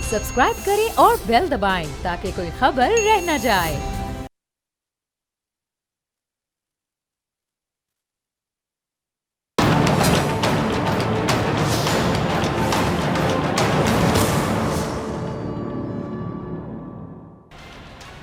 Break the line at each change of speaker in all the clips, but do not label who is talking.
Subscribe करें और bell दबाएं ताकि कोई खबर रह न जाए।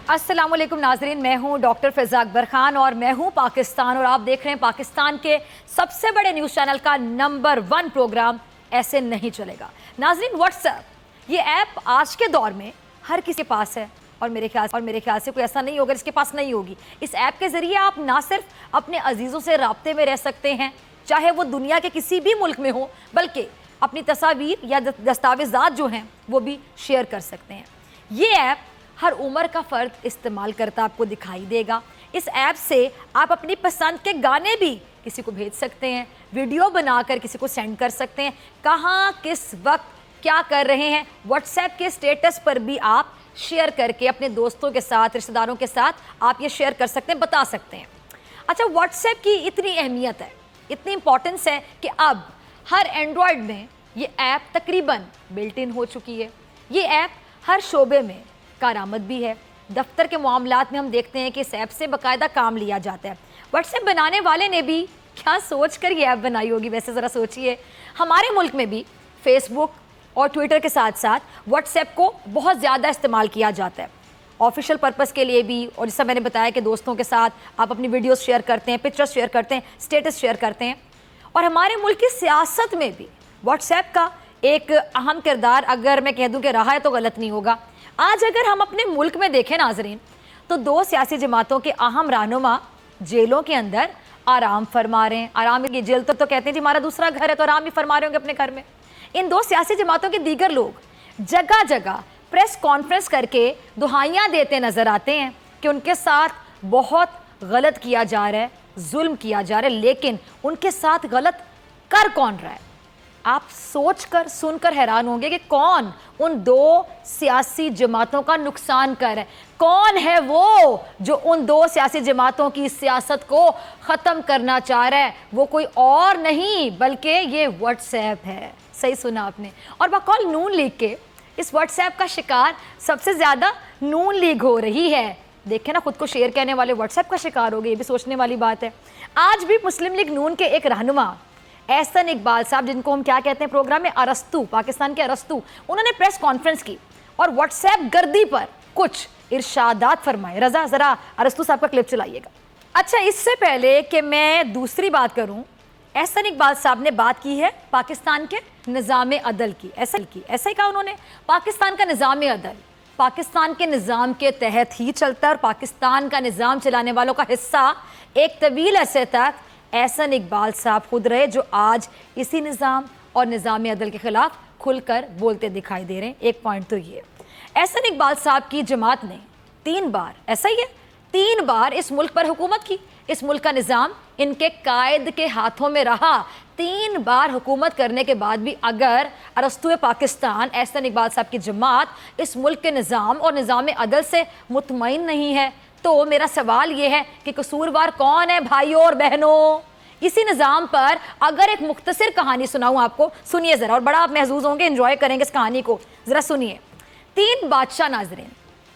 अस्सलामुअलैकुम नाजरीन, मैं हूं डॉक्टर फ़िज़ा अकबर खान और मैं हूं पाकिस्तान और आप देख रहे हैं पाकिस्तान के सबसे बड़े न्यूज़ चैनल का नंबर 1 प्रोग्राम ऐसे नहीं चलेगा। नाजरीन, व्हाट्सएप ये ऐप आज के दौर में हर किसी के पास है और मेरे ख्याल से कोई ऐसा नहीं होगा जिसके पास नहीं होगी। इस ऐप के ज़रिए आप ना सिर्फ अपने अजीज़ों से राब्ते में रह सकते हैं, चाहे वो दुनिया के किसी भी मुल्क में हो, बल्कि अपनी तस्वीर या दस्तावेज़ात जो हैं वो भी शेयर कर सकते हैं। ये ऐप हर उम्र का फ़र्द इस्तेमाल करता आपको दिखाई देगा। इस ऐप से आप अपनी पसंद के गाने भी किसी को भेज सकते हैं, वीडियो बनाकर किसी को सेंड कर सकते हैं, कहाँ किस वक्त क्या कर रहे हैं व्हाट्सएप के स्टेटस पर भी आप शेयर करके अपने दोस्तों के साथ, रिश्तेदारों के साथ आप ये शेयर कर सकते हैं, बता सकते हैं। अच्छा, व्हाट्सएप की इतनी अहमियत है, इतनी इंपॉर्टेंस है कि अब हर एंड्रॉयड में ये ऐप तकरीबन बिल्ट इन हो चुकी है। ये ऐप हर शोबे में कारआमद भी है। दफ्तर के मामलात में हम देखते हैं कि इस ऐप से बाकायदा काम लिया जाता है। व्हाट्सएप बनाने वाले ने भी क्या सोच कर ये ऐप बनाई होगी, वैसे ज़रा सोचिए। हमारे मुल्क में भी फेसबुक और ट्विटर के साथ साथ व्हाट्सएप को बहुत ज़्यादा इस्तेमाल किया जाता है, ऑफिशियल पर्पज़ के लिए भी, और जैसा मैंने बताया कि दोस्तों के साथ आप अपनी वीडियोज़ शेयर करते हैं, पिक्चर्स शेयर करते हैं, स्टेटस शेयर करते हैं। और हमारे मुल्क की सियासत में भी व्हाट्सएप का एक अहम किरदार, अगर मैं कह दूँ कि रहा है तो गलत नहीं होगा। आज अगर हम अपने मुल्क में देखें नाजरीन, तो 2 सियासी जमातों के अहम रहनुमा जेलों के अंदर आराम फरमा रहे हैं। आराम, ये जेल तो कहते हैं जी हमारा दूसरा घर है, तो आराम ही फरमा रहे होंगे अपने घर में। इन 2 सियासी जमातों के दीगर लोग जगह जगह प्रेस कॉन्फ्रेंस करके दुहाइयाँ देते नज़र आते हैं कि उनके साथ बहुत गलत किया जा रहा है, जुल्म किया जा रहा है, लेकिन उनके साथ गलत कर कौन रहा है? आप सोचकर सुनकर हैरान होंगे कि कौन उन 2 सियासी जमातों का नुकसान कर है। कौन है वो जो उन 2 सियासी जमातों की सियासत को ख़त्म करना चाह रहा है? वो कोई और नहीं बल्कि ये व्हाट्सएप है। सही सुना आपने। और बकौल नून लीग के इस व्हाट्सएप का शिकार सबसे ज़्यादा नून लीग हो रही है। देखें ना, खुद को शेयर कहने वाले व्हाट्सएप का शिकार हो गए, ये भी सोचने वाली बात है। आज भी मुस्लिम लीग नून के एक रहनुमा एहसन इकबाल साहब, जिनको हम क्या कहते हैं प्रोग्राम में अरस्तू, पाकिस्तान के अरस्तू, उन्होंने प्रेस कॉन्फ्रेंस की और व्हाट्सएप गर्दी पर कुछ इरशादात फरमाए। रजा, ज़रा अरस्तू साहब का क्लिप चलाइएगा। अच्छा, इससे पहले कि मैं दूसरी बात करूं, एहसन इकबाल साहब ने बात की है पाकिस्तान के निज़ाम अदल की। ऐसा ही कहा उन्होंने, पाकिस्तान का निज़ाम अदल पाकिस्तान के निज़ाम के तहत ही चलता है और पाकिस्तान का निज़ाम चलाने वालों का हिस्सा एक तवील अरसे तक एहसन इकबाल साहब खुद रहे, जो आज इसी निज़ाम और निज़ाम अदल के ख़िलाफ़ खुलकर बोलते दिखाई दे रहे हैं। एक पॉइंट तो ये, एहसन इकबाल साहब की जमात ने 3 बार, ऐसा ही है, 3 बार इस मुल्क पर हुकूमत की। इस मुल्क का निज़ाम इनके कायद के हाथों में रहा। 3 बार हुकूमत करने के बाद भी अगर अरस्तू पाकिस्तान एहसन इकबाल साहब की जमात इस मुल्क के निज़ाम और निज़ाम अदल से मुतमईन नहीं है, तो मेरा सवाल ये है कि कसूरवार कौन है भाइयों और बहनों? इसी निज़ाम पर अगर एक मुख्तसर कहानी सुनाऊं आपको, सुनिए ज़रा, और बड़ा आप महसूस होंगे, एंजॉय करेंगे इस कहानी को, ज़रा सुनिए। 3 बादशाह नाज़रीन,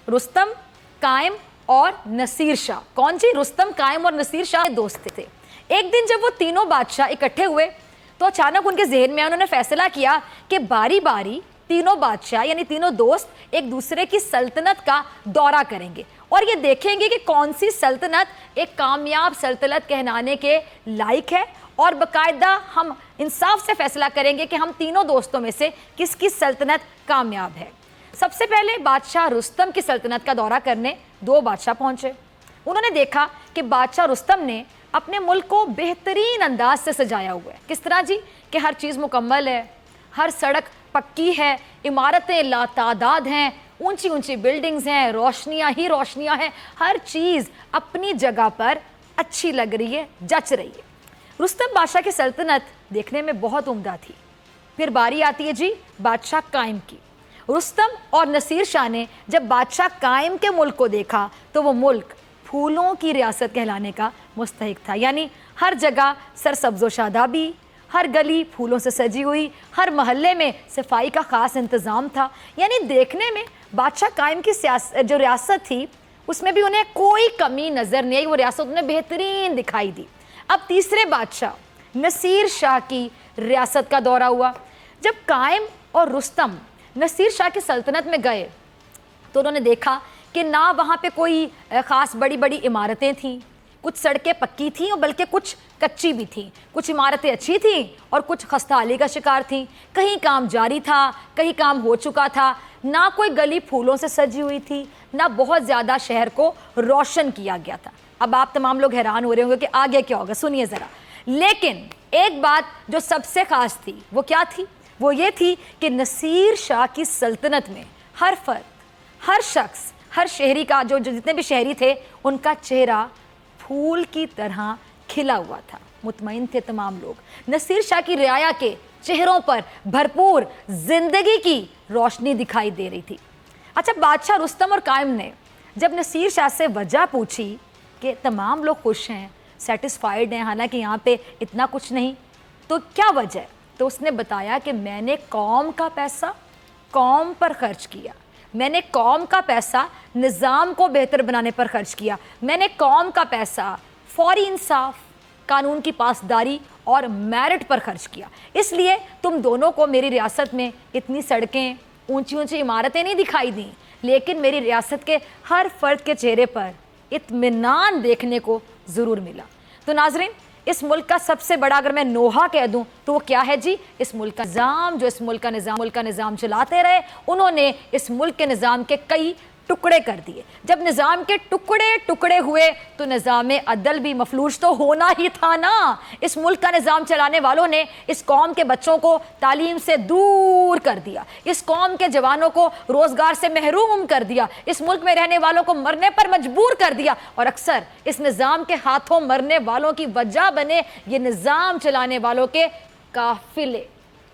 रुस्तम, कायम और नसीर शाह। कौन जी? रुस्तम, कायम और नसीर शाह दोस्त थे। एक दिन जब वो तीनों बादशाह इकट्ठे हुए तो अचानक उनके जहन में उन्होंने फैसला किया कि बारी बारी तीनों बादशाह यानी तीनों दोस्त एक दूसरे की सल्तनत का दौरा करेंगे और ये देखेंगे कि कौन सी सल्तनत एक कामयाब सल्तनत कहलाने के लायक है, और बाकायदा हम इंसाफ से फैसला करेंगे कि हम तीनों दोस्तों में से किसकी सल्तनत कामयाब है। सबसे पहले बादशाह रुस्तम की सल्तनत का दौरा करने 2 बादशाह पहुंचे। उन्होंने देखा कि बादशाह रुस्तम ने अपने मुल्क को बेहतरीन अंदाज से सजाया हुआ है। किस तरह जी? कि हर चीज़ मुकम्मल है, हर सड़क पक्की है, इमारतें लातादाद हैं, ऊंची ऊंची बिल्डिंग्स हैं, रोशनियाँ ही रोशनियाँ हैं, हर चीज़ अपनी जगह पर अच्छी लग रही है, जच रही है। रुस्तम बादशाह की सल्तनत देखने में बहुत उम्दा थी। फिर बारी आती है जी बादशाह कायम की। रुस्तम और नसीर शाह ने जब बादशाह कायम के मुल्क को देखा तो वो मुल्क फूलों की रियासत कहलाने का मुस्तहिक था, यानी हर जगह सरसब्ज़ो शादाबी, ہر گلی پھولوں سے سجی ہوئی, ہر محلے میں صفائی کا خاص انتظام تھا. یعنی دیکھنے میں بادشاہ قائم کی جو ریاست تھی اس میں بھی انہیں کوئی کمی نظر نہیں آئی, وہ ریاست انہیں بہترین دکھائی دی. اب تیسرے بادشاہ نصیر شاہ کی ریاست کا دورہ ہوا. جب قائم اور رستم نصیر شاہ کی سلطنت میں گئے تو انہوں نے دیکھا کہ نہ وہاں پہ کوئی خاص بڑی بڑی عمارتیں تھیں, کچھ سڑکیں پکی تھیں اور بلکہ کچھ کچی بھی تھیں, کچھ عمارتیں اچھی تھیں اور کچھ خستحالی کا شکار تھیں. کہیں کام جاری تھا, کہیں کام ہو چکا تھا. نہ کوئی گلی پھولوں سے سجی ہوئی تھی, نہ بہت زیادہ شہر کو روشن کیا گیا تھا. اب آپ تمام لوگ حیران ہو رہے ہوں گے کہ آگے کیا ہوگا, سنیے ذرا. لیکن ایک بات جو سب سے خاص تھی وہ کیا تھی؟ وہ یہ تھی کہ نصیر شاہ کی سلطنت میں ہر فرد, ہر شخص, ہر شہری کا جو جتنے بھی شہری تھے ان کا چہرہ پھول کی طرح کھلا ہوا تھا. مطمئن تھے تمام لوگ. نصیر شاہ کی رعایا کے چہروں پر بھرپور زندگی کی روشنی دکھائی دے رہی تھی. اچھا, بادشاہ رستم اور قائم نے جب نصیر شاہ سے وجہ پوچھی کہ تمام لوگ خوش ہیں, سیٹسفائیڈ ہیں, حالانکہ یہاں پہ اتنا کچھ نہیں, تو کیا وجہ ہے؟ تو اس نے بتایا کہ میں نے قوم کا پیسہ قوم پر خرچ کیا, میں نے قوم کا پیسہ نظام کو بہتر بنانے پر خرچ کیا, میں نے قوم کا پیسہ فوری انصاف, قانون کی پاسداری اور میرٹ پر خرچ کیا. اس لیے تم دونوں کو میری ریاست میں اتنی سڑکیں, اونچی اونچی عمارتیں نہیں دکھائی دیں, لیکن میری ریاست کے ہر فرد کے چہرے پر اطمینان دیکھنے کو ضرور ملا. تو ناظرین, اس ملک کا سب سے بڑا اگر میں نوحہ کہہ دوں تو وہ کیا ہے جی؟ اس ملک کا نظام, جو اس ملک کا نظام چلاتے رہے, انہوں نے اس ملک کے نظام کے کئی ٹکڑے کر دیے. جب نظام کے ٹکڑے ہوئے تو نظام عدل بھی مفلوج تو ہونا ہی تھا نا. اس ملک کا نظام چلانے والوں نے اس قوم کے بچوں کو تعلیم سے دور کر دیا, اس قوم کے جوانوں کو روزگار سے محروم کر دیا, اس ملک میں رہنے والوں کو مرنے پر مجبور کر دیا, اور اکثر اس نظام کے ہاتھوں مرنے والوں کی وجہ بنے یہ نظام چلانے والوں کے قافلے,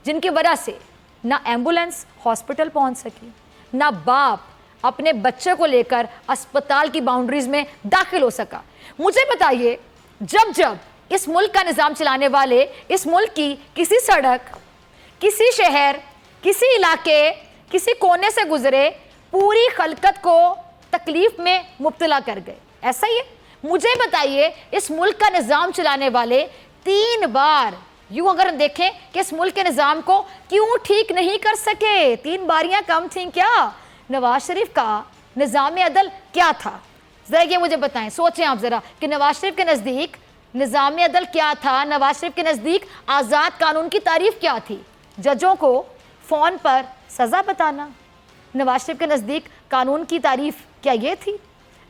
جن کی وجہ سے نہ ایمبولینس ہاسپٹل پہنچ سکی, نہ باپ اپنے بچے کو لے کر اسپتال کی باؤنڈریز میں داخل ہو سکا. مجھے بتائیے, جب اس ملک کا نظام چلانے والے اس ملک کی کسی سڑک, کسی شہر, کسی علاقے, کسی کونے سے گزرے, پوری خلقت کو تکلیف میں مبتلا کر گئے, ایسا ہی ہے. مجھے بتائیے, اس ملک کا نظام چلانے والے 3 بار, یوں اگر دیکھیں کہ اس ملک کے نظام کو کیوں ٹھیک نہیں کر سکے؟ 3 باریاں کم تھیں کیا؟ نواز شریف کا نظام عدل کیا تھا؟ ذرا یہ مجھے بتائیں, سوچیں آپ ذرا کہ نواز شریف کے نزدیک نظام عدل کیا تھا؟ نواز شریف کے نزدیک آزاد قانون کی تعریف کیا تھی؟ ججوں کو فون پر سزا بتانا. نواز شریف کے نزدیک قانون کی تعریف کیا یہ تھی؟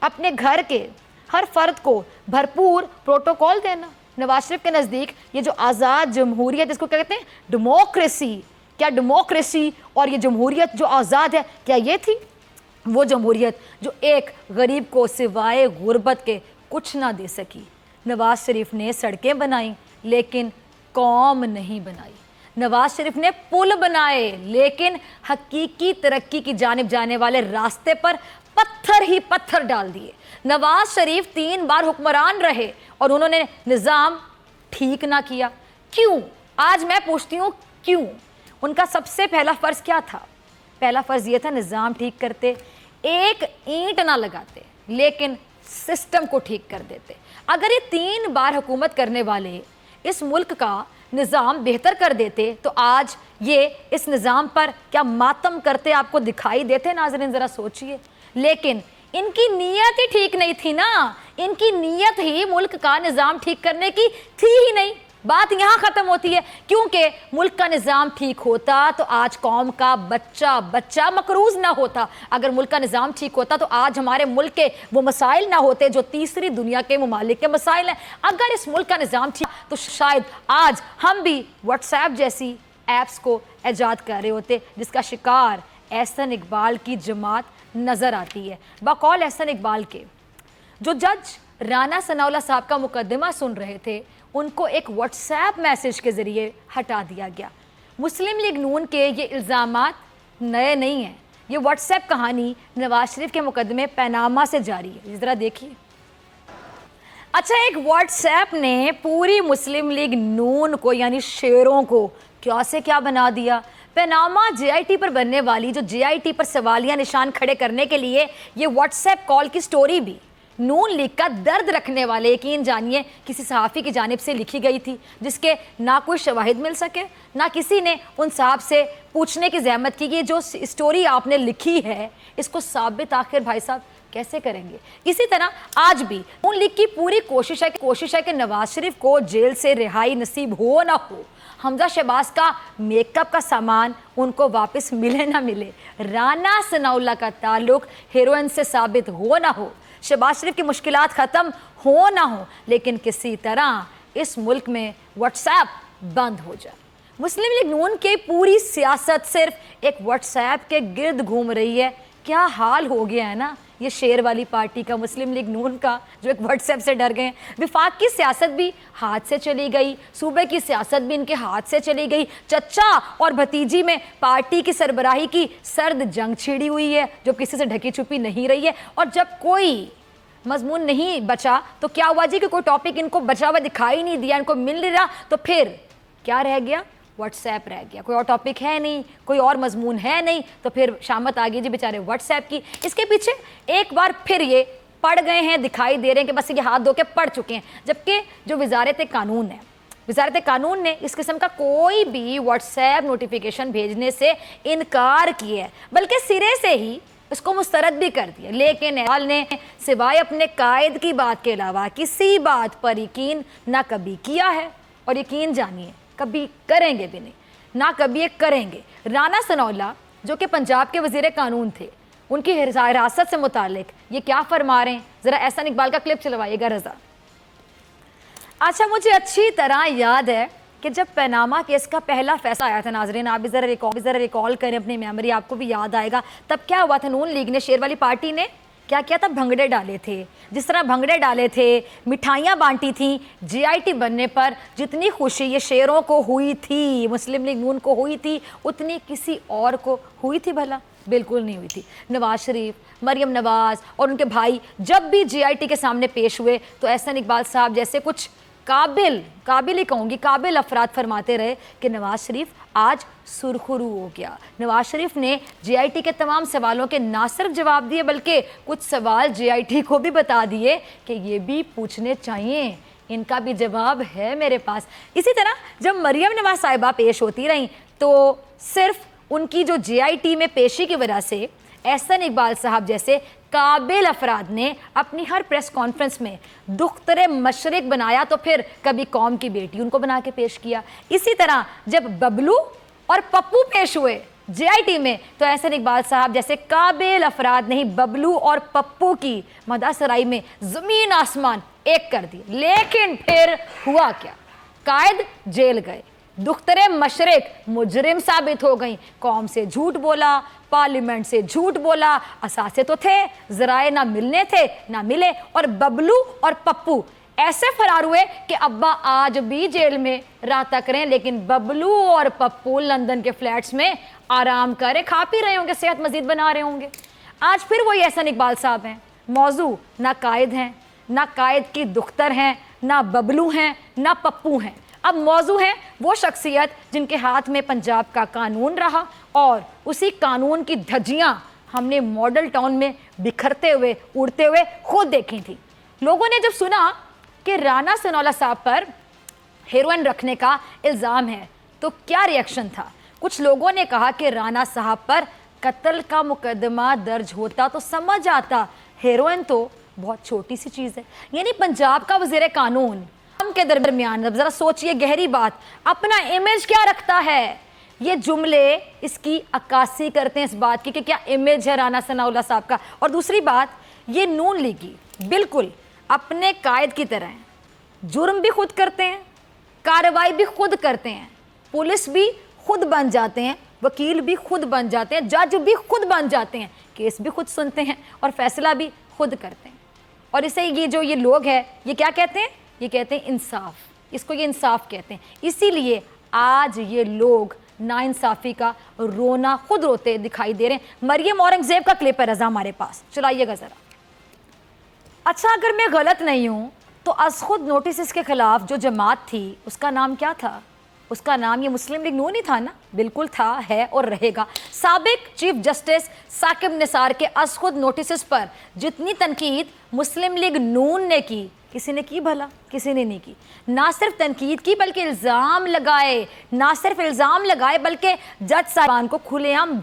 اپنے گھر کے ہر فرد کو بھرپور پروٹوکول دینا. نواز شریف کے نزدیک یہ جو آزاد جمہوریت, جس کو کہتے ہیں ڈیموکریسی, کیا ڈیموکریسی اور یہ جمہوریت جو آزاد ہے, کیا یہ تھی وہ جمہوریت جو ایک غریب کو سوائے غربت کے کچھ نہ دے سکی؟ نواز شریف نے سڑکیں بنائیں لیکن قوم نہیں بنائی. نواز شریف نے پل بنائے لیکن حقیقی ترقی کی جانب جانے والے راستے پر پتھر ہی پتھر ڈال دیے. نواز شریف 3 بار حکمران رہے اور انہوں نے نظام ٹھیک نہ کیا. کیوں؟ آج میں پوچھتی ہوں کیوں؟ ان کا سب سے پہلا فرض کیا تھا؟ پہلا فرض یہ تھا نظام ٹھیک کرتے, ایک اینٹ نہ لگاتے لیکن سسٹم کو ٹھیک کر دیتے. اگر یہ 3 بار حکومت کرنے والے اس ملک کا نظام بہتر کر دیتے تو آج یہ اس نظام پر کیا ماتم کرتے آپ کو دکھائی دیتے؟ ناظرین ذرا سوچئے. لیکن ان کی نیت ہی ٹھیک نہیں تھی نا, ان کی نیت ہی ملک کا نظام ٹھیک کرنے کی تھی ہی نہیں. بات یہاں ختم ہوتی ہے, کیونکہ ملک کا نظام ٹھیک ہوتا تو آج قوم کا بچہ مقروض نہ ہوتا. اگر ملک کا نظام ٹھیک ہوتا تو آج ہمارے ملک کے وہ مسائل نہ ہوتے جو تیسری دنیا کے ممالک کے مسائل ہیں. اگر اس ملک کا نظام ٹھیک تو شاید آج ہم بھی واٹس ایپ جیسی ایپس کو ایجاد کر رہے ہوتے جس کا شکار احسن اقبال کی جماعت نظر آتی ہے. بقول احسن اقبال کے جو جج رانا ثناء اللہ صاحب کا مقدمہ سن رہے تھے ان کو ایک واٹس ایپ میسج کے ذریعے ہٹا دیا گیا. مسلم لیگ نون کے یہ الزامات نئے نہیں ہیں, یہ واٹس ایپ کہانی نواز شریف کے مقدمے پیناما سے جاری ہے. ذرا دیکھیے. अच्छा, एक व्हाट्सएप ने पूरी मुस्लिम लीग नून को यानी शेरों को क्या से क्या बना दिया। पनामा जेआईटी पर बनने वाली जो जेआईटी पर सवालिया निशान खड़े करने के लिए ये व्हाट्सएप कॉल की स्टोरी भी नून लीग का दर्द रखने वाले यकीन जानिए किसी सहाफ़ी की जानिब से लिखी गई थी, जिसके ना कोई शवाहिद मिल सके, ना किसी ने उन साहब से पूछने की ज़हमत की कि जो स्टोरी आपने लिखी है इसको साबित आखिर भाई साहब कैसे करेंगे। इसी तरह आज भी नून लीग की पूरी कोशिश है कि नवाज शरीफ को जेल से रिहाई नसीब हो ना हो, हमजा शहबाज का मेकअप का सामान उनको वापस मिले ना मिले, राना सनाउल्लाह का ताल्लुक हेरोइन से साबित हो ना हो, शहबाज शरीफ की मुश्किलात ख़त्म हो ना हो, लेकिन किसी तरह इस मुल्क में व्हाट्सएप बंद हो जाए। मुस्लिम लीग नून की पूरी सियासत सिर्फ एक व्हाट्सएप के गिर्द घूम रही है। क्या हाल हो गया है ना ये शेर वाली पार्टी का, मुस्लिम लीग नून का, जो एक व्हाट्सएप से डर गए हैं। विफाक की सियासत भी हाथ से चली गई, सूबे की सियासत भी इनके हाथ से चली गई। चचा और भतीजी में पार्टी की सरबराही की सर्द जंग छिड़ी हुई है जो किसी से ढकी छुपी नहीं रही है। और जब कोई मजमून नहीं बचा तो क्या हुआ जी कि कोई टॉपिक इनको बचा हुआ दिखाई नहीं दिया, इनको मिल नहीं रहा, तो फिर क्या रह गया? व्हाट्सएप रह गया। कोई और टॉपिक है नहीं, कोई और मजमून है नहीं, तो फिर शामत आ गई जी बेचारे व्हाट्सएप की। इसके पीछे एक बार फिर ये पड़ गए हैं, दिखाई दे रहे हैं कि बस ये हाथ धो के पड़ चुके हैं। जबकि जो वजारत कानून है, वजारत कानून ने इस किस्म का कोई भी व्हाट्सएप नोटिफिकेशन भेजने से इनकार किया है, बल्कि सिरे से ही इसको मुस्तरद भी कर दिया। लेकिन अहल ने सिवाय अपने कायद की बात के अलावा किसी बात पर यकीन ना कभी किया है, और यकीन जानिए कभी करेंगे भी नहीं, ना कभी ये करेंगे। राना सनाउल्लाह जो कि पंजाब के वज़ीर कानून थे, उनकी हिरासत से मुतालिक ये क्या फरमा रहे हैं, ज़रा एहसान इकबाल का क्लिप चलवाइएगा रज़ा। अच्छा, मुझे अच्छी तरह याद है कि जब पनामा केस का पहला फैसला आया था, नाजरीन आप भी ज़रा रिकॉल करें अपनी मेमोरी, आपको भी याद आएगा। तब क्या हुआ था, नून लीग ने, शेर वाली पार्टी ने क्या किया था? भंगड़े डाले थे। जिस तरह भंगड़े डाले थे, मिठाइयाँ बांटी थी, जेआईटी बनने पर जितनी खुशी ये शेरों को हुई थी, मुस्लिम लीग नून को हुई थी, उतनी किसी और को हुई थी भला? बिल्कुल नहीं हुई थी। नवाज शरीफ, मरियम नवाज और उनके भाई जब भी जेआईटी के सामने पेश हुए तो एहसान इकबाल साहब जैसे कुछ काबिल ही कहूँगी, काबिल अफराद फरमाते रहे कि नवाज शरीफ आज सुरखरू हो गया। नवाज शरीफ ने जेआईटी के तमाम सवालों के ना सिर्फ जवाब दिए बल्कि कुछ सवाल जेआईटी को भी बता दिए कि ये भी पूछने चाहिए, इनका भी जवाब है मेरे पास। इसी तरह जब मरियम नवाज साहिबा पेश होती रहीं तो सिर्फ उनकी जो जेआईटी में पेशी की वजह से एहसान इकबाल साहब जैसे काबिल अफराद ने अपनी हर प्रेस कॉन्फ्रेंस में दुख्तरे मशरिक बनाया, तो फिर कभी कौम की बेटी उनको बना के पेश किया। इसी तरह जब बबलू और पप्पू पेश हुए जेआईटी में तो एहसान इकबाल साहब जैसे काबिल अफराद ने ही बबलू और पप्पू की मदासराई में ज़मीन आसमान एक कर दी। लेकिन फिर हुआ क्या? कायद जेल गए, दुख्तरे मशरिक मुजरिम साबित हो गई, कौम से झूठ बोला, पार्लियामेंट से झूठ बोला, असासे तो थे, ज़राए ना मिलने थे ना मिले, और बबलू और पप्पू ऐसे फरार हुए कि अब्बा आज भी जेल में रात करें, लेकिन बबलू और पप्पू लंदन के फ्लैट्स में आराम करे, खा पी रहे होंगे, सेहत मजीद बना रहे होंगे। आज फिर वही एहसान इकबाल साहब हैं। मौजू ना कायद हैं, ना कायद की दुख्तर हैं, ना बबलू हैं, ना पप्पू हैं। अब मौजू है वो शख्सियत जिनके हाथ में पंजाब का कानून रहा और उसी कानून की धज्जियाँ हमने मॉडल टाउन में बिखरते हुए उड़ते हुए खुद देखी थी। लोगों ने जब सुना कि राना सनाउल्लाह साहब पर हेरोइन रखने का इल्ज़ाम है तो क्या रिएक्शन था? कुछ लोगों ने कहा कि राना साहब पर कत्ल का मुकदमा दर्ज होता तो समझ आता, हेरोइन तो बहुत छोटी सी चीज़ है। यानी पंजाब का वज़ीर कानून के दरमियान, जरा सोचिए गहरी बात, अपना इमेज क्या रखता है? ये जुमले इसकी अक्कासी करते हैं इस बात की कि क्या इमेज है राना सनाउल्लाह साहब का। और दूसरी बात, ये नून लीगी बिल्कुल अपने कायद की तरह हैं, जुर्म भी खुद करते हैं, कार्रवाई भी खुद करते हैं, पुलिस भी खुद बन जाते हैं, वकील भी खुद बन जाते हैं, जज भी खुद बन जाते हैं, केस भी खुद सुनते हैं और फैसला भी खुद करते हैं। और इसे ये लोग हैं, ये क्या कहते हैं? ये कहते हैं इंसाफ, इसको ये इंसाफ कहते हैं। इसीलिए आज ये लोग नाइंसाफ़ी का रोना खुद रोते दिखाई दे रहे हैं। मरियम औरंगज़ेब का क्लिप है रज़ा हमारे पास, चलाइएगा ज़रा। अच्छा, अगर मैं गलत नहीं हूँ تو از خود نوٹسز کے خلاف جو جماعت تھی اس کا نام کیا تھا؟ اس کا نام یہ مسلم لیگ نون ہی تھا نا؟ بالکل تھا، ہے اور رہے گا۔ سابق چیف جسٹس ثاقب نثار کے از خود نوٹسز پر جتنی تنقید مسلم لیگ نون نے کی، کسی نے کی بھلا؟ کسی نے نہیں کی۔ نہ صرف تنقید کی بلکہ الزام لگائے بلکہ جج صاحبان کو کھلے عام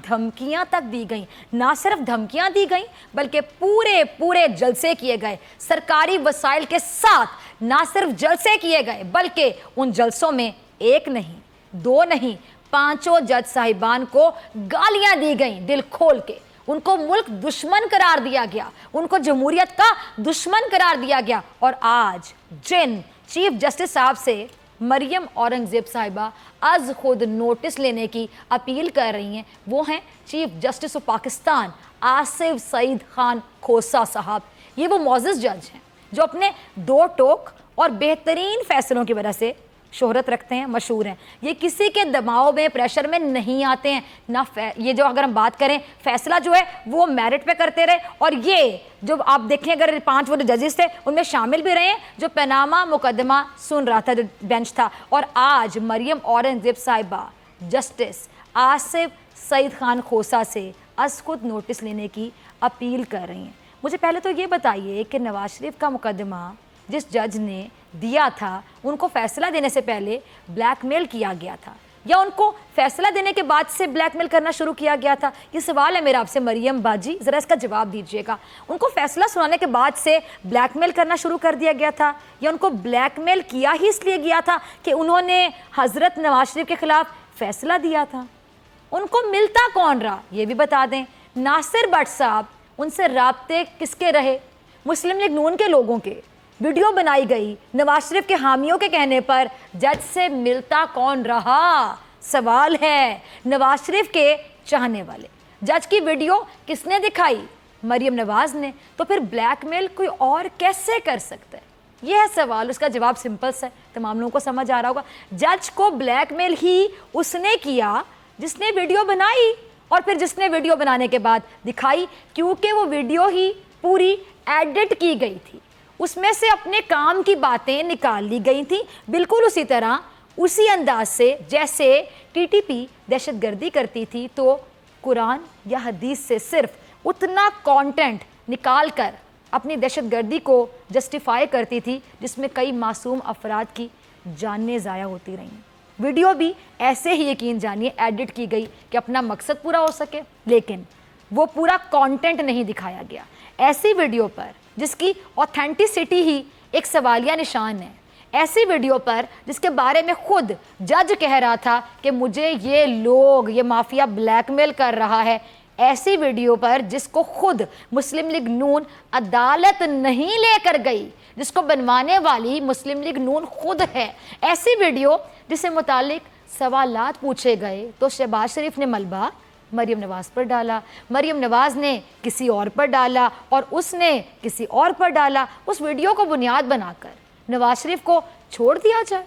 دھمکیاں تک دی گئیں۔ نہ صرف دھمکیاں دی گئیں بلکہ پورے جلسے کیے گئے سرکاری وسائل کے ساتھ۔ نہ صرف جلسے کیے گئے بلکہ ان جلسوں میں ایک نہیں، دو نہیں، 5 جج صاحبان کو گالیاں دی گئیں دل کھول کے۔ ان کو ملک دشمن قرار دیا گیا، ان کو جمہوریت کا دشمن قرار دیا گیا۔ اور آج جن چیف جسٹس صاحب سے مریم اورنگزیب صاحبہ از خود نوٹس لینے کی اپیل کر رہی ہیں وہ ہیں chief justice of Pakistan Asif Saeed Khan Khosa صاحب۔ یہ وہ معزز جج ہیں جو اپنے 2 ٹوک اور بہترین فیصلوں کی وجہ سے شہرت رکھتے ہیں، مشہور ہیں۔ یہ کسی کے دباؤ میں، پریشر میں نہیں آتے ہیں۔ نہ یہ جو اگر ہم بات کریں فیصلہ جو ہے وہ میرٹ پہ کرتے رہے، اور یہ جو آپ دیکھیں اگر 5 وہ جو ججز تھے ان میں شامل بھی رہے ہیں جو پاناما مقدمہ سن رہا تھا، جو بینچ تھا۔ اور آج مریم اورنگزیب صاحبہ جسٹس آصف سعید خان کھوسہ سے از خود نوٹس لینے کی اپیل کر رہی ہیں۔ مجھے پہلے تو یہ بتائیے کہ نواز شریف کا مقدمہ جس جج نے دیا تھا ان کو فیصلہ دینے سے پہلے بلیک میل کیا گیا تھا یا ان کو فیصلہ دینے کے بعد سے بلیک میل کرنا شروع کیا گیا تھا؟ یہ سوال ہے میرا آپ سے مریم باجی، ذرا اس کا جواب دیجیے گا۔ ان کو فیصلہ سنانے کے بعد سے بلیک میل کرنا شروع کر دیا گیا تھا یا ان کو بلیک میل کیا ہی اس لیے گیا تھا کہ انہوں نے حضرت نواز شریف کے خلاف فیصلہ دیا تھا؟ ان کو ملتا کون رہا یہ بھی بتا دیں۔ ناصر بٹ صاحب، ان سے رابطے کس کے رہے؟ مسلم لیگ نون کے لوگوں کے۔ ویڈیو بنائی گئی نواز شریف کے حامیوں کے کہنے پر، جج سے ملتا کون رہا؟ سوال ہے۔ نواز شریف کے چاہنے والے۔ جج کی ویڈیو کس نے دکھائی؟ مریم نواز نے۔ تو پھر بلیک میل کوئی اور کیسے کر سکتا ہے؟ یہ ہے سوال، اس کا جواب سمپل سا ہے، تمام لوگوں کو سمجھ آ رہا ہوگا۔ جج کو بلیک میل ہی اس نے کیا جس نے ویڈیو بنائی اور پھر جس نے ویڈیو بنانے کے بعد دکھائی، کیونکہ وہ ویڈیو ہی پوری ایڈٹ کی گئی تھی، اس میں سے اپنے کام کی باتیں نکال لی گئی تھیں، بالکل اسی طرح اسی انداز سے جیسے ٹی ٹی پی دہشت گردی کرتی تھی تو قرآن یا حدیث سے صرف اتنا کانٹینٹ نکال کر اپنی دہشت گردی کو جسٹیفائی کرتی تھی جس میں کئی معصوم افراد کی جانیں ضائع ہوتی رہیں۔ ویڈیو بھی ایسے ہی یقین جانیے ایڈٹ کی گئی کہ اپنا مقصد پورا ہو سکے، لیکن وہ پورا کانٹینٹ نہیں دکھایا گیا۔ ایسی ویڈیو پر جس کی اوتھینٹسٹی ہی ایک سوالیہ نشان ہے، ایسی ویڈیو پر جس کے بارے میں خود جج کہہ رہا تھا کہ مجھے یہ لوگ، یہ مافیا بلیک میل کر رہا ہے، ایسی ویڈیو پر جس کو خود مسلم لیگ نون عدالت نہیں لے کر گئی، جس کو بنوانے والی مسلم لیگ نون خود ہے، ایسی ویڈیو جس سے متعلق سوالات پوچھے گئے تو شہباز شریف نے ملبہ مریم نواز پر ڈالا، مریم نواز نے کسی اور پر ڈالا اور اس نے کسی اور پر ڈالا۔ اس ویڈیو کو بنیاد بنا کر نواز شریف کو چھوڑ دیا جائے؟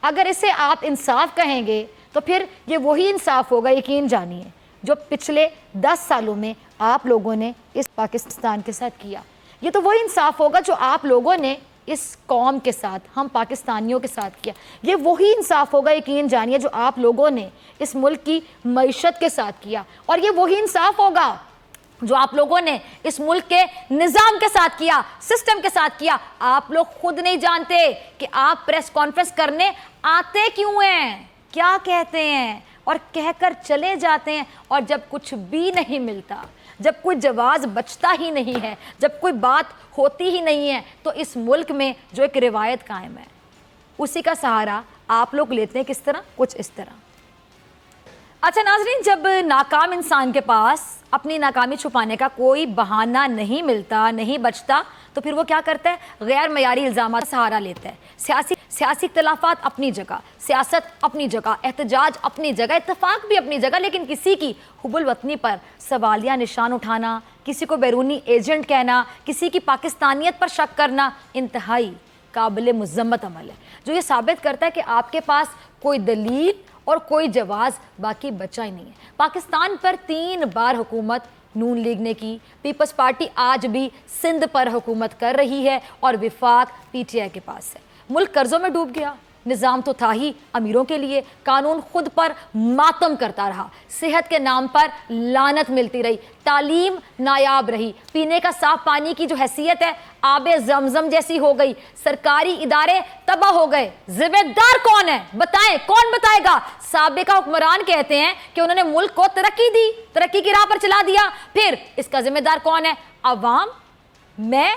اگر اسے آپ انصاف کہیں گے تو پھر یہ وہی انصاف ہوگا، یقین جانیے، جو پچھلے 10 سالوں میں آپ لوگوں نے اس پاکستان کے ساتھ کیا۔ یہ تو وہی انصاف ہوگا جو آپ لوگوں نے اس قوم کے ساتھ، ہم پاکستانیوں کے ساتھ کیا۔ یہ وہی انصاف ہوگا، یقین جانیے، جو آپ لوگوں نے اس ملک کی معیشت کے ساتھ کیا، اور یہ وہی انصاف ہوگا جو آپ لوگوں نے اس ملک کے نظام کے ساتھ کیا، سسٹم کے ساتھ کیا۔ آپ لوگ خود نہیں جانتے کہ آپ پریس کانفرنس کرنے آتے کیوں ہیں، کیا کہتے ہیں اور کہہ کر چلے جاتے ہیں، اور جب کچھ بھی نہیں ملتا، جب کوئی جواز بچتا ہی نہیں ہے، جب کوئی بات ہوتی ہی نہیں ہے، تو اس ملک میں جو ایک روایت قائم ہے اسی کا سہارا آپ لوگ لیتے ہیں۔ کس طرح؟ کچھ اس طرح۔ اچھا ناظرین، جب ناکام انسان کے پاس اپنی ناکامی چھپانے کا کوئی بہانہ نہیں ملتا، نہیں بچتا، تو پھر وہ کیا کرتا ہے؟ غیر معیاری الزامات کا سہارا لیتا ہے۔ سیاسی اختلافات اپنی جگہ، سیاست اپنی جگہ، احتجاج اپنی جگہ، اتفاق بھی اپنی جگہ، لیکن کسی کی حب الوطنی پر سوالیہ نشان اٹھانا، کسی کو بیرونی ایجنٹ کہنا، کسی کی پاکستانیت پر شک کرنا انتہائی قابل مذمت عمل ہے، جو یہ ثابت کرتا ہے کہ آپ کے پاس کوئی دلیل اور کوئی جواز باقی بچا ہی نہیں ہے۔ پاکستان پر 3 بار حکومت नून लीग ने की, पीपल्स पार्टी आज भी सिंध पर हुकूमत कर रही है और विफाक पीटीआई के पास है। मुल्क कर्जों में डूब गया, निज़ाम तो था ही अमीरों के लिए, कानून खुद पर मातम करता रहा, सेहत के नाम पर लानत मिलती रही, तालीम नायाब रही, पीने का साफ पानी की जो हैसियत है आबे जमजम जैसी हो गई, सरकारी इदारे तबाह हो गए। जिम्मेदार कौन है बताएं, कौन बताएगा? साबिका हुक्मरान कहते हैं कि उन्होंने मुल्क को तरक्की दी, तरक्की की राह पर चला दिया, फिर इसका जिम्मेदार कौन है? अवाम, मैं,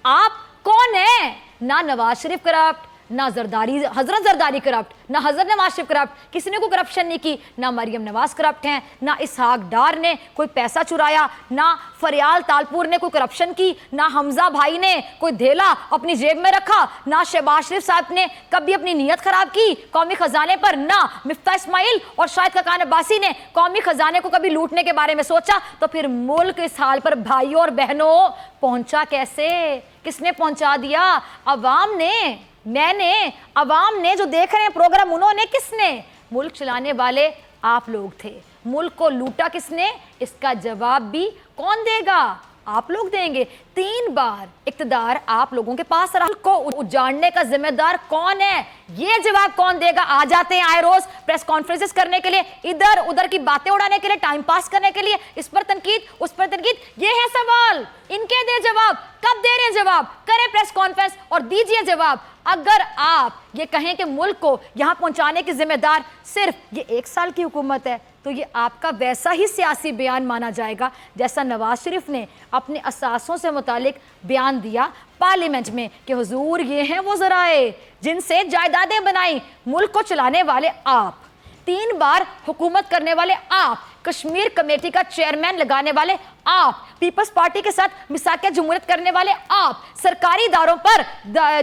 आप? कौन है? ना नवाज शरीफ करप्ट, ना जरदारी, हजरत जरदारी करप्ट, ना हजरत नवाज शरीफ करप्ट, किसी ने कोई करप्शन नहीं की, ना मरियम नवाज करप्ट हैं, ना इसहाक डार ने कोई पैसा चुराया, ना फरियाल तालपुर ने कोई करप्शन की, ना हमजा भाई ने कोई धेला अपनी जेब में रखा, ना शहबाज शरीफ साहब ने कभी अपनी नीयत खराब की कौमी खजाने पर, ना मिफ्ता इस्माइल और शाहिद खकान अब्बासी ने कौमी खजाने को कभी लूटने के बारे में सोचा। तो फिर मुल्क इस हाल पर भाइयों और बहनों पहुंचा कैसे? किसने पहुंचा दिया? अवाम ने, मैंने, अवाम ने। जो देख रहे हैं प्रोग्राम उन्होंने, किसने? मुल्क चलाने वाले आप लोग थे। मुल्क को लूटा किसने? इसका जवाब भी कौन देगा? आप लोग देंगे। 3 बार इक्तदार आप लोगों के पास रहा, को उजाड़ने का जिम्मेदार कौन है? ये जवाब कौन देगा? आ जाते हैं आए रोज प्रेस कॉन्फ्रेंसेस करने के लिए, इधर उधर की बातें उड़ाने के लिए, टाइम पास करने के लिए, इस पर तनकीद उस पर तनकीद। ये है सवाल, इनके दे जवाब। कब दे रहे हैं जवाब? करें प्रेस कॉन्फ्रेंस और दीजिए जवाब। अगर आप ये कहें कि मुल्क को यहां पहुंचाने की जिम्मेदार सिर्फ ये 1 साल की हुकूमत है, तो ये आपका वैसा ही सियासी बयान माना जाएगा जैसा नवाज शरीफ ने अपने असासों से मुतालिक बयान दिया पार्लियामेंट में कि हुजूर ये हैं वो ज़राए जिनसे जायदादें बनाई, मुल्क को चलाने वाले आप, 3 बार हुकूमत करने वाले आप, कश्मीर कमेटी का चेयरमैन लगाने वाले आप, पीपल्स पार्टी के साथ मिसाक जमहूरियत करने वाले आप, सरकारी इदारों पर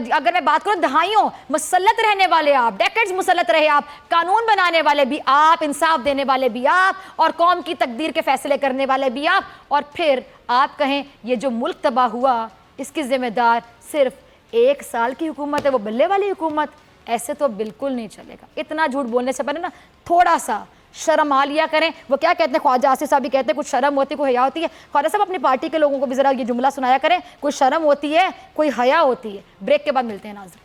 अगर मैं बात करूं दहाइयों मुसल्लत रहने वाले आप, डेकेड्स मुसल्लत रहे आप, कानून बनाने वाले भी आप, इंसाफ देने वाले भी आप, और कौम की तकदीर के फैसले करने वाले भी आप, और फिर आप कहें ये जो मुल्क तबाह हुआ इसकी जिम्मेदार सिर्फ 1 साल की हुकूमत है, वो बल्ले वाली हुकूमत। ऐसे तो बिल्कुल नहीं चलेगा। इतना झूठ बोलने से पहले ना थोड़ा सा शर्म आ लिया करें। वो क्या कहते हैं, ख्वाजा आसिफ साहब भी कहते हैं कुछ शर्म होती, कोई हया होती है। ख्वाजा साहब अपनी पार्टी के लोगों को भी जरा ये जुमला सुनाया करें, कोई शर्म होती है, कोई हया होती है। ब्रेक के बाद मिलते हैं नाज़रीन।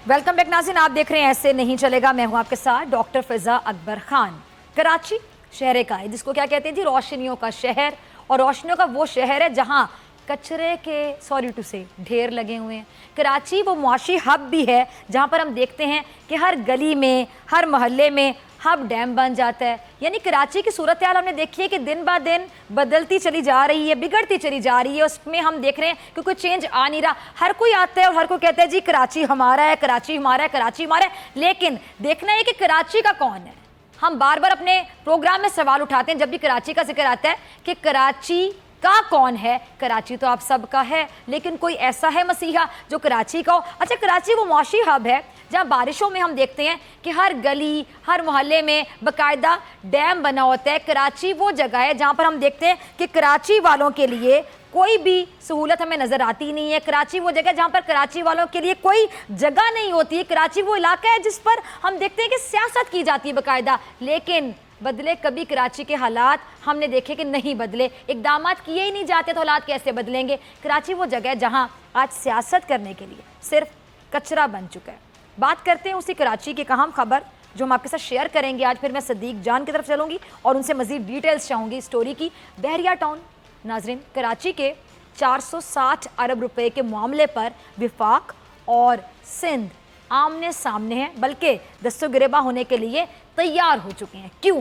वेलकम बैक नाज़रीन, आप देख रहे हैं ऐसे नहीं चलेगा। मैं हूं आपके साथ डॉक्टर फिजा अकबर खान। कराची शहर का है जिसको क्या कहते हैं जी, रोशनियों का शहर। और रोशनियों का वो शहर है जहां कचरे के, सॉरी टू से, ढेर लगे हुए हैं। कराची वो मुआशी हब भी है जहां पर हम देखते हैं कि हर गली में, हर मोहल्ले में हब डैम बन जाता है। यानी कराची की सूरत हाल हमने देखी है कि दिन ब दिन बदलती चली जा रही है, बिगड़ती चली जा रही है। उसमें हम देख रहे हैं कि कोई चेंज आ नहीं रहा। हर कोई आता है और हर कोई कहता है जी कराची हमारा है, कराची हमारा है, कराची हमारा है। लेकिन देखना है कि कराची का कौन है। हम बार बार अपने प्रोग्राम में सवाल उठाते हैं जब भी कराची का जिक्र आता है कि कराची का कौन है। कराची तो आप सबका है, लेकिन कोई ऐसा है मसीहा जो कराची का हो? अच्छा, कराची वो मुआशी हब है जहाँ बारिशों में हम देखते हैं कि हर गली, हर मोहल्ले में बाकायदा डैम बना होता है। कराची वो जगह है जहाँ पर हम देखते हैं कि कराची वालों के लिए कोई भी सहूलत हमें नज़र आती नहीं है। कराची वो जगह जहाँ पर कराची वालों के लिए कोई जगह नहीं होती है। कराची वो इलाका है जिस पर हम देखते हैं कि सियासत की जाती है बाकायदा। लेकिन बदले कभी कराची के हालात हमने देखे कि नहीं बदले, इकदामात किए ही नहीं जाते तो हालात कैसे बदलेंगे। कराची वो जगह है जहाँ आज सियासत करने के लिए सिर्फ कचरा बन चुका है। बात करते हैं उसी कराची की अहम खबर जो हम आपके साथ शेयर करेंगे आज। फिर मैं सदीक जान की तरफ चलूँगी और उनसे मज़ीद डिटेल्स चाहूँगी स्टोरी की। बहरिया टाउन नाजरीन, कराची के 460 अरब रुपए के मामले पर विफाक और सिंध आमने सामने हैं, बल्कि दस्तगिरबा होने के लिए तैयार हो चुके हैं। क्यों?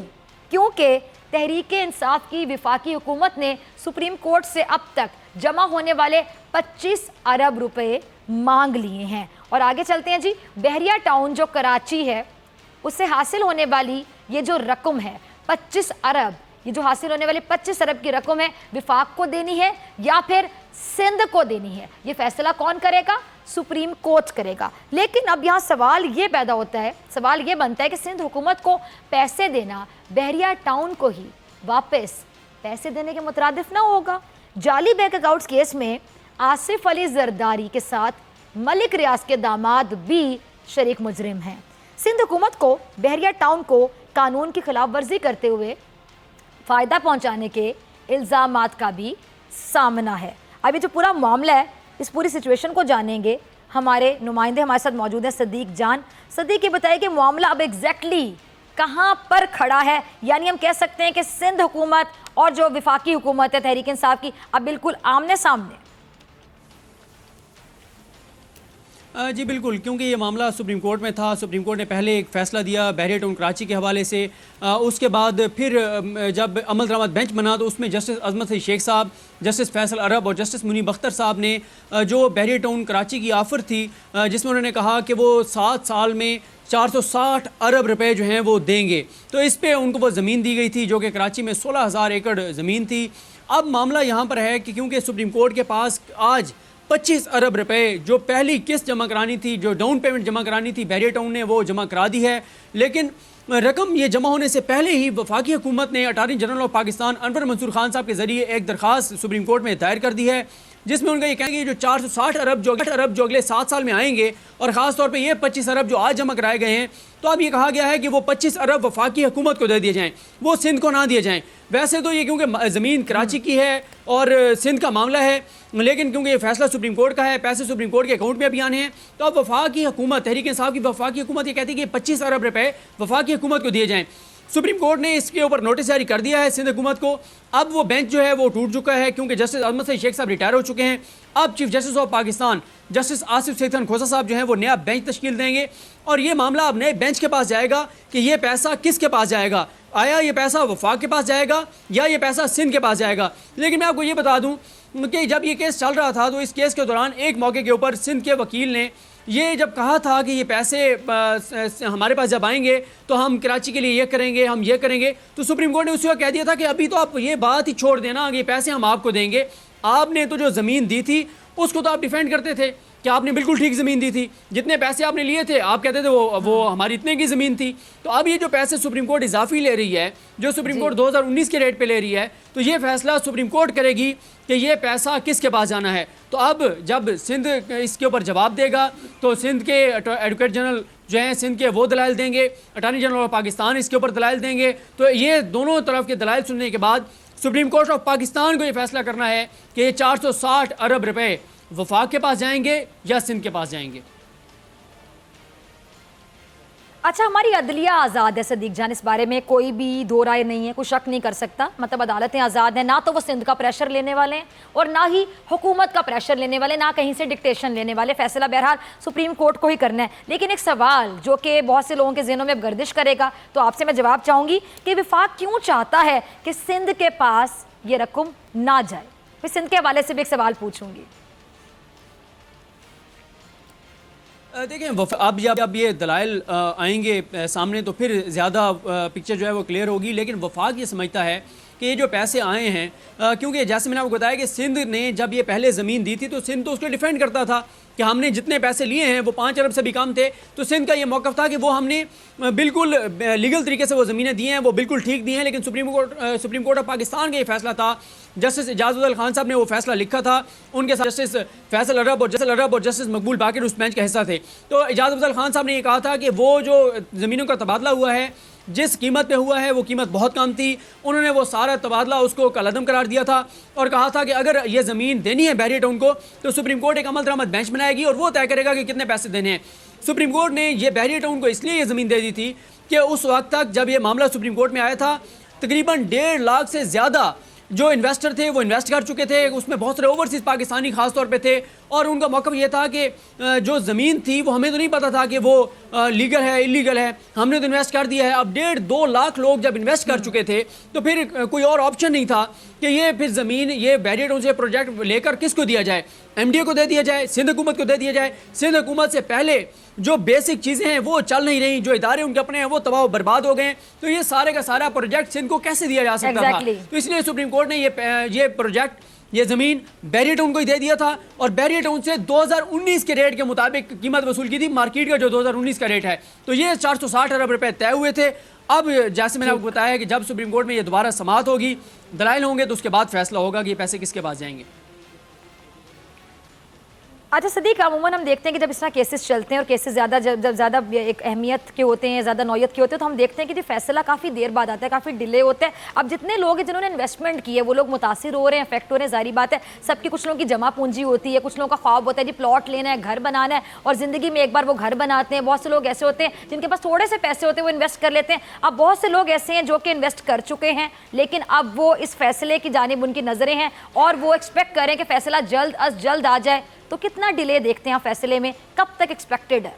क्योंकि तहरीक इंसाफ की विफाकी हुकूमत ने सुप्रीम कोर्ट से अब तक जमा होने वाले 25 अरब रुपए मांग लिए हैं। और आगे चलते हैं जी। बहरिया टाउन जो कराची है उससे हासिल होने वाली ये जो रकम है 25 अरब, ये जो हासिल होने वाली 25 अरब की रकम है, विफाक को देनी है या फिर सिंध को देनी है, ये फैसला कौन करेगा? सुप्रीम कोर्ट करेगा। लेकिन अब यहाँ सवाल ये पैदा होता है, सवाल ये बनता है कि सिंध हुकूमत को पैसे देना बहरिया टाउन को ही वापस पैसे देने के मुतरादिफ ना होगा। जाली बैंक अकाउंट्स केस में आसिफ अली जरदारी के साथ मलिक रियाज के दामाद भी शरीक मुजरिम हैं। सिंध हुकूमत को बहरिया टाउन को कानून की खिलाफ वर्जी करते हुए फ़ायदा पहुंचाने के इल्ज़ामात का भी सामना है। अभी जो पूरा मामला है, इस पूरी सिचुएशन को जानेंगे। हमारे नुमाइंदे हमारे साथ मौजूद हैं, सदीक जान। सदीक, ये बताइए कि मामला अब एग्जैक्टली कहाँ पर खड़ा है? यानी हम कह सकते हैं कि सिंध हुकूमत और जो विफाकी हुकूमत है तहरीक इंसाफ की, अब बिल्कुल आमने सामने।
जी बिल्कुल, क्योंकि ये मामला सुप्रीम कोर्ट में था। सुप्रीम कोर्ट ने पहले एक फ़ैसला दिया बहरिया टाउन कराची के हवाले से। उसके बाद फिर जब अमल दरामद बेंच बना तो उसमें जस्टिस अजमत अली शेख साहब, जस्टिस फैसल अरब और जस्टिस मुनीब अख्तर साहब ने जो बहरिया टाउन कराची की ऑफ़र थी, जिसमें उन्होंने कहा कि वो 7 साल में 460 अरब रुपए जो हैं वो देंगे, तो इस पे उनको वो ज़मीन दी गई थी जो कि कराची में 16,000 एकड़ ज़मीन थी। अब मामला यहाँ पर है कि क्योंकि सुप्रीम कोर्ट के पास आज 25 अरब रुपए जो पहली किस्त जमा करानी थी, जो डाउन पेमेंट जमा करानी थी, बहरिया टाउन ने वो जमा करा दी है। लेकिन रकम ये जमा होने से पहले ही वफाकी हुकूमत ने attorney general of Pakistan Anwar Mansoor Khan sahab के ज़रिए एक दरख्वास्त सुप्रीम कोर्ट में दायर कर दी है, जिसमें उनका ये कहेंगे जो 460 अरब जो अगले 7 साल में आएंगे और ख़ास तौर पे ये 25 अरब जो आज जमा कराए गए हैं, तो अब ये कहा गया है कि वो 25 अरब वफाकी हुकूमत को दे दिए जाएँ, वो सिंध को ना दिए जाएँ। वैसे तो ये क्योंकि ज़मीन कराची की है और सिंध का मामला है, लेकिन क्योंकि ये फैसला सुप्रीम कोर्ट का है, पैसे सुप्रीम कोर्ट के अकाउंट में अभी आने हैं, तो अब वफाकी हुकूमत, तहरीक इंसाफ की वफाकी हुकूमत ये कहती है कि 25 अरब रुपए वफाकी हुकूमत को दिए जाएँ। सुप्रीम कोर्ट ने इसके ऊपर नोटिस जारी कर दिया है सिंध हुकूमत को। अब वो बेंच जो है वो टूट चुका है, क्योंकि जस्टिस अहमद शेख साहब रिटायर हो चुके हैं। अब chief justice of Pakistan justice Asif Saeed Khosa साहब जो हैं वो नया बेंच तश्कील देंगे और ये मामला अब नए बेंच के पास जाएगा कि ये पैसा किसके पास जाएगा। आया ये पैसा वफाक के पास जाएगा या ये पैसा सिंध के पास जाएगा। लेकिन मैं आपको ये बता दूं कि जब ये केस चल रहा था तो इस केस के दौरान एक मौके के ऊपर सिंध के वकील ने ये जब कहा था कि ये पैसे हमारे पास जब आएंगे तो हम कराची के लिए ये करेंगे, हम ये करेंगे, तो सुप्रीम कोर्ट ने उसी वक्त कह दिया था कि अभी तो आप ये बात ही छोड़ देना, ये पैसे हम आपको देंगे। आपने तो जो ज़मीन दी थी उसको तो आप डिफेंड करते थे कि आपने बिल्कुल ठीक ज़मीन दी थी, जितने पैसे आपने लिए थे आप कहते थे वो हमारी इतने की ज़मीन थी। तो अब ये जो पैसे सुप्रीम कोर्ट इजाफी ले रही है, जो सुप्रीम कोर्ट 2019 के रेट पे ले रही है, तो ये फैसला सुप्रीम कोर्ट करेगी कि ये पैसा किसके पास जाना है। तो अब जब सिंध इसके ऊपर जवाब देगा तो सिंध के एडवोकेट जनरल जो हैं सिंध के वो दलाइल देंगे, अटार्नी जनरल ऑफ पाकिस्तान इसके ऊपर दलाइल देंगे। तो ये दोनों तरफ के दलाइल सुनने के बाद सुप्रीम कोर्ट ऑफ पाकिस्तान को ये फैसला करना है कि ये 460 अरब रुपए वफाक के पास जाएंगे या सिंध के पास जाएंगे।
अच्छा, हमारी अदलिया आज़ाद है सदीक जान, इस बारे में कोई भी दो राय नहीं है, कोई शक नहीं कर सकता। मतलब अदालतें आज़ाद हैं, ना तो वो सिंध का प्रेशर लेने वाले हैं और ना ही हुकूमत का प्रेशर लेने वाले, ना कहीं से डिक्टेशन लेने वाले। फैसला बहरहाल सुप्रीम कोर्ट को ही करना है। लेकिन एक सवाल जो कि बहुत से लोगों के ज़हनों में गर्दिश करेगा, तो आपसे मैं जवाब चाहूँगी कि वफाक क्यों चाहता है कि सिंध के पास ये रकम ना जाए। मैं सिंध के हवाले से भी एक सवाल पूछूँगी।
देखें, अब ये दलाइल आएंगे सामने तो फिर ज़्यादा पिक्चर जो है वो क्लियर होगी। लेकिन वफाक ये समझता है कि ये जो पैसे आए हैं, क्योंकि जैसे मैंने आपको बताया कि सिंध ने जब ये पहले ज़मीन दी थी तो सिंध तो उसको डिफेंड करता था कि हमने जितने पैसे लिए हैं वो 5 अरब से भी कम थे। तो सिंध का ये मौक़िफ़ था कि वो हमने बिल्कुल लीगल तरीके से वो ज़मीनें दी हैं, वो बिल्कुल ठीक दी हैं। लेकिन सुप्रीम कोर्ट ऑफ पाकिस्तान का ये फैसला था, जस्टिस इजाज़ुल अली खान साहब ने वो फैसला लिखा था, उनके साथ जस्टिस फैसल अरब और जस्टिस मकबूल बाकिर उस बेंच का हिस्सा थे। तो इजाज़ुल अली खान साहब ने ये कहा था कि वो जो ज़मीनों का तबादला हुआ है, जिस कीमत पे हुआ है वो कीमत बहुत कम थी। उन्होंने वो सारा तबादला उसको कलअदम करार दिया था और कहा था कि अगर ये ज़मीन देनी है बहरिया टाउन को तो सुप्रीम कोर्ट एक अमल दरामद बेंच बनाएगी और वो तय करेगा कि कितने पैसे देने हैं। सुप्रीम कोर्ट ने ये बहरिया टाउन को इसलिए ये ज़मीन दे दी थी कि उस वक्त तक जब ये मामला सुप्रीम कोर्ट में आया था तकरीबन 1.5 लाख से ज़्यादा जो इन्वेस्टर थे वो इन्वेस्ट कर चुके थे। उसमें बहुत सारे ओवरसीज़ पाकिस्तानी खास तौर पे थे और उनका मौक़िफ़ ये था कि जो ज़मीन थी वो हमें तो नहीं पता था कि वो लीगल है इलीगल है, हमने तो इन्वेस्ट कर दिया है। अब 1.5-2 लाख लोग जब इन्वेस्ट कर चुके थे तो फिर कोई और ऑप्शन नहीं था कि ये फिर ज़मीन ये बहरिया टाउन से प्रोजेक्ट लेकर किसको दिया जाए, MDA को दे दिया जाए, सिंध हुकूमत को दे दिया जाए। सिंध हुकूमत से पहले जो बेसिक चीज़ें हैं वो चल नहीं रही, जो इदारे उनके अपने हैं वो तबाह बर्बाद हो गए। तो ये सारे का सारा प्रोजेक्ट सिंध को कैसे दिया जा सकता था। तो इसलिए सुप्रीम कोर्ट ने ये प्रोजेक्ट ये ज़मीन बैरियर टाउन को ही दे दिया था और बैरियर टाउन से 2019 के रेट के मुताबिक कीमत वसूल की थी, मार्केट का जो 2019 का रेट है। तो ये 460 अरब रुपए तय हुए थे। अब जैसे मैंने आपको बताया कि जब सुप्रीम कोर्ट में ये दोबारा समाअत होगी, दलाइल होंगे, तो उसके बाद फैसला होगा कि ये पैसे किसके पास जाएंगे।
अच्छा सदीक, अमूमन हम देखते हैं कि जब इस तरह केसेस चलते हैं और केसेस जब ज़्यादा एक अहमियत के होते हैं, ज़्यादा नौयत के होते हैं, तो हम देखते हैं कि जो फैसला काफ़ी देर बाद आता है, काफ़ी डिले होता है। अब जितने लोग हैं जिन्होंने इन्वेस्टमेंट की है वो लोग मुतासिर हो रहे हैं, इफेक्ट हो रहे हैं, जारी बात है। सबकी, कुछ लोगों की जमा पूंजी होती है, कुछ लोगों का ख्वाब होता है जी प्लॉट लेना है, घर बनाना है, और ज़िंदगी में एक बार वो घर बनाते हैं। बहुत से लोग ऐसे होते हैं जिनके पास थोड़े से पैसे होते हैं, वो इन्वेस्ट कर लेते हैं। अब बहुत से लोग ऐसे हैं जो कि इन्वेस्ट कर चुके हैं, लेकिन अब वो इस फैसले की जानिब उनकी नज़रें हैं और वो एक्सपेक्ट करें कि फैसला जल्द अज जल्द आ जाए। तो कितना डिले देखते हैं फैसले में, कब तक एक्सपेक्टेड है?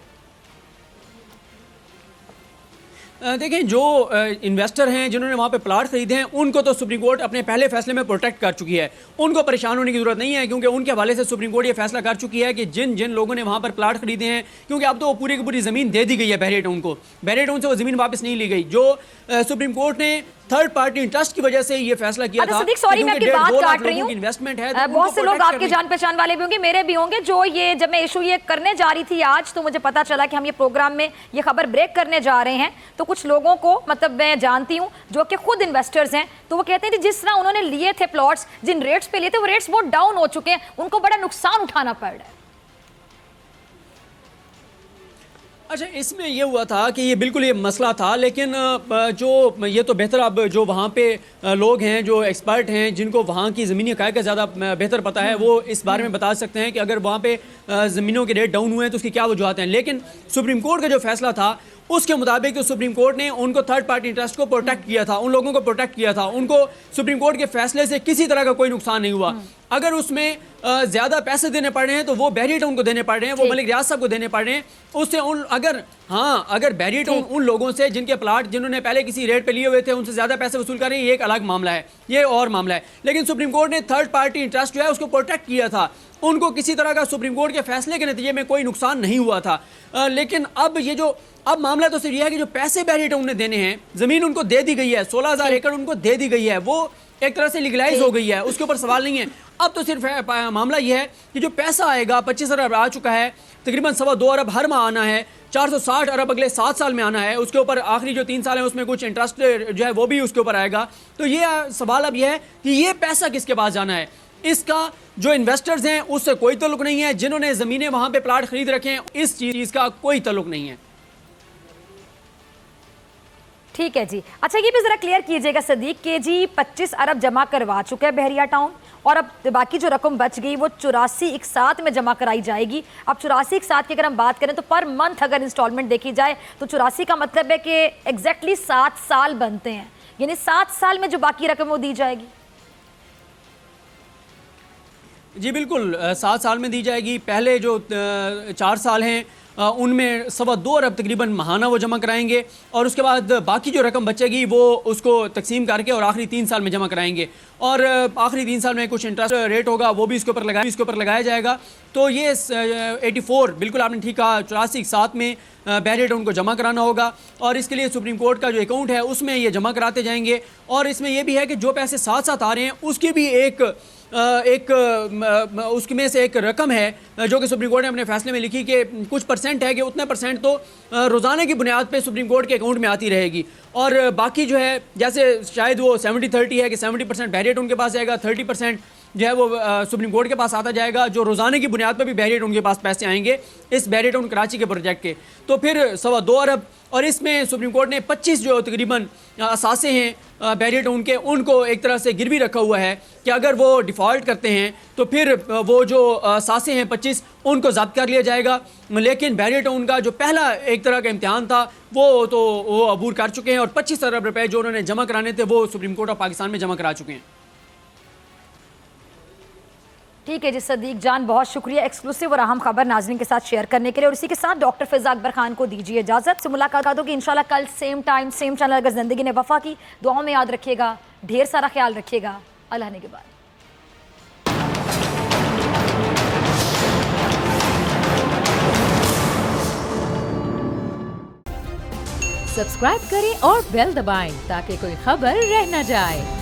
देखें, जो इन्वेस्टर हैं जिन्होंने वहाँ पे प्लाट खरीदे हैं, उनको तो सुप्रीम कोर्ट अपने पहले फैसले में प्रोटेक्ट कर चुकी है। उनको परेशान होने की ज़रूरत नहीं है, क्योंकि उनके हवाले से सुप्रीम कोर्ट ये फैसला कर चुकी है कि जिन जिन लोगों ने वहाँ पर प्लाट खरीदे हैं, क्योंकि अब तो वो पूरी की पूरी ज़मीन दे दी गई है बैरियर टाउन को, बैरियर टाउन से वो ज़मीन वापस नहीं ली गई। जो सुप्रीम कोर्ट ने थर्ड पार्टी इंटरेस्ट की वजह से ये फैसला किया था।
सॉरी, मैं आपकी बात काट रही हूँ,
इन्वेस्टमेंट है,
बहुत से लोग आपके जान पहचान वाले भी होंगे, मेरे भी होंगे, जो ये जब मैं इशू ये करने जा रही थी आज, तो मुझे पता चला कि हम ये प्रोग्राम में ये खबर ब्रेक करने जा रहे हैं, तो कुछ लोगों को, मतलब मैं जानती हूँ जो कि खुद इन्वेस्टर्स हैं, तो वो कहते हैं कि जिस तरह उन्होंने लिए थे प्लॉट्स, जिन रेट्स पे लिए थे, वो रेट्स बहुत डाउन हो चुके हैं, उनको बड़ा नुकसान उठाना पड़ रहा है।
अच्छा, इसमें ये हुआ था कि ये बिल्कुल ये मसला था, लेकिन जो ये तो बेहतर, अब जो वहाँ पे लोग हैं, जो एक्सपर्ट हैं, जिनको वहाँ की ज़मीनी हक़ाइक़ का ज़्यादा बेहतर पता है, वो इस बारे में बता सकते हैं कि अगर वहाँ पे ज़मीनों के रेट डाउन हुए हैं तो उसकी क्या वजूहत हैं। लेकिन सुप्रीम कोर्ट का जो फैसला था उसके मुताबिक तो सुप्रीम कोर्ट ने उनको थर्ड पार्टी इंटरेस्ट को प्रोटेक्ट किया था, उन लोगों को प्रोटेक्ट किया था, उनको सुप्रीम कोर्ट के फैसले से किसी तरह का कोई नुकसान नहीं हुआ। अगर उसमें ज़्यादा पैसे देने पड़ रहे हैं तो वो बैरियर टाउन को देने पड़ रहे हैं, वो मलिक रियाज साहब को देने पड़ रहे हैं। उससे अगर बैरियर टाउन उन लोगों से जिनके प्लाट जिन्होंने पहले किसी रेट पे लिए हुए थे उनसे ज़्यादा पैसे वसूल कर रहे हैं, ये एक अलग मामला है, ये और मामला है। लेकिन सुप्रीम कोर्ट ने थर्ड पार्टी इंटरेस्ट जो है उसको प्रोटेक्ट किया था, उनको किसी तरह का सुप्रीम कोर्ट के फैसले के नतीजे में कोई नुकसान नहीं हुआ था। लेकिन अब मामला तो सिर्फ ये है कि जो पैसे बैरियर टाउन ने देने हैं, ज़मीन उनको दे दी गई है, 16,000 एकड़ उनको दे दी गई है, वो एक तरह से लीगलाइज हो गई है, उसके ऊपर सवाल नहीं है। अब तो सिर्फ मामला ये है कि जो पैसा आएगा 25 अरब आ चुका है, तकरीबन 2.25 अरब हर माह आना है, 460 अरब अगले 7 साल में आना है, उसके ऊपर आखिरी जो 3 साल है उसमें कुछ इंटरेस्ट जो है वो भी उसके ऊपर आएगा। तो ये सवाल अब यह है कि ये पैसा किसके पास जाना है। इसका जो इन्वेस्टर्स हैं उससे कोई ताल्लुक नहीं है, जिन्होंने ज़मीनें वहाँ पे प्लाट खरीद रखे हैं इस चीज़ का कोई ताल्लुक नहीं है।
ठीक है जी। अच्छा, ये भी ज़रा क्लियर कीजिएगा सदीक के जी 25 अरब जमा करवा चुका है बहरिया टाउन, और अब बाकी जो रकम बच गई वो 84/1 में जमा कराई जाएगी। अब 84/1 की अगर हम बात करें तो पर मंथ अगर इंस्टॉलमेंट देखी जाए तो 84 का मतलब है कि एग्जैक्टली 7 साल बनते हैं, यानी 7 साल में जो बाकी रकम वो दी जाएगी।
जी बिल्कुल, 7 साल में दी जाएगी। पहले जो 4 साल हैं उनमें 2.25 अरब तकरीबन महाना वो जमा कराएंगे, और उसके बाद बाकी जो रकम बचेगी वो उसको तकसीम करके और आखिरी 3 साल में जमा कराएंगे, और आखिरी 3 साल में कुछ इंटरेस्ट रेट होगा वो भी इसके ऊपर लगाया जाएगा। तो ये 84, बिल्कुल आपने ठीक कहा, 84/7 में बैरियर टाउन को जमा कराना होगा, और इसके लिए सुप्रीम कोर्ट का जो अकाउंट है उसमें ये जमा कराते जाएंगे। और इसमें यह भी है कि जो पैसे साथ साथ आ रहे हैं उसकी भी उसमें से एक रकम है जो कि सुप्रीम कोर्ट ने अपने फैसले में लिखी कि कुछ परसेंट है कि उतने परसेंट तो रोज़ाना की बुनियाद पे सुप्रीम कोर्ट के अकाउंट में आती रहेगी, और बाकी जो है जैसे शायद वो 70-30 है कि 70% बैरियर टाउन के पास जाएगा, 30% जो है वो सुप्रीम कोर्ट के पास आता जाएगा, जो रोज़ाना की बुनियाद पर भी बैरियर टाउन के पास पैसे आएंगे इस बैरियर टाउन कराची के प्रोजेक्ट के। तो फिर 2.25 अरब, और इसमें सुप्रीम कोर्ट ने 25 जो तकरीबन असासे हैं बैरियर टाउन के, उनको एक तरह से गिरवी रखा हुआ है कि अगर वो डिफ़ॉल्ट करते हैं तो फिर वो जो असासे हैं 25 उनको ज़ब्त कर लिया जाएगा। लेकिन बैरियर टाउन का जो पहला एक तरह का इम्तिहान था वो अबूर कर चुके हैं, और 25 अरब रुपए जो उन्होंने जमा कराने थे वो सुप्रीम कोर्ट ऑफ पाकिस्तान में जमा करा चुके हैं।
ठीक है जी सदीक जान, बहुत शुक्रिया एक्सक्लूसिव और अहम खबर नाज़रीन के साथ शेयर करने के लिए, और इसी के साथ डॉक्टर फ़िज़ा अकबर खान को दीजिए इजाज़त। से मुलाकात होगी इंशाल्लाह कल सेम टाइम सेम चैनल। अगर ज़िंदगी ने वफ़ा की, दुआओं में याद रखिएगा, ढेर सारा ख्याल रखिएगा। अल्लाह ने के बाद
सब्सक्राइब करें और बेल दबाएं ताकि कोई खबर रह न जाए।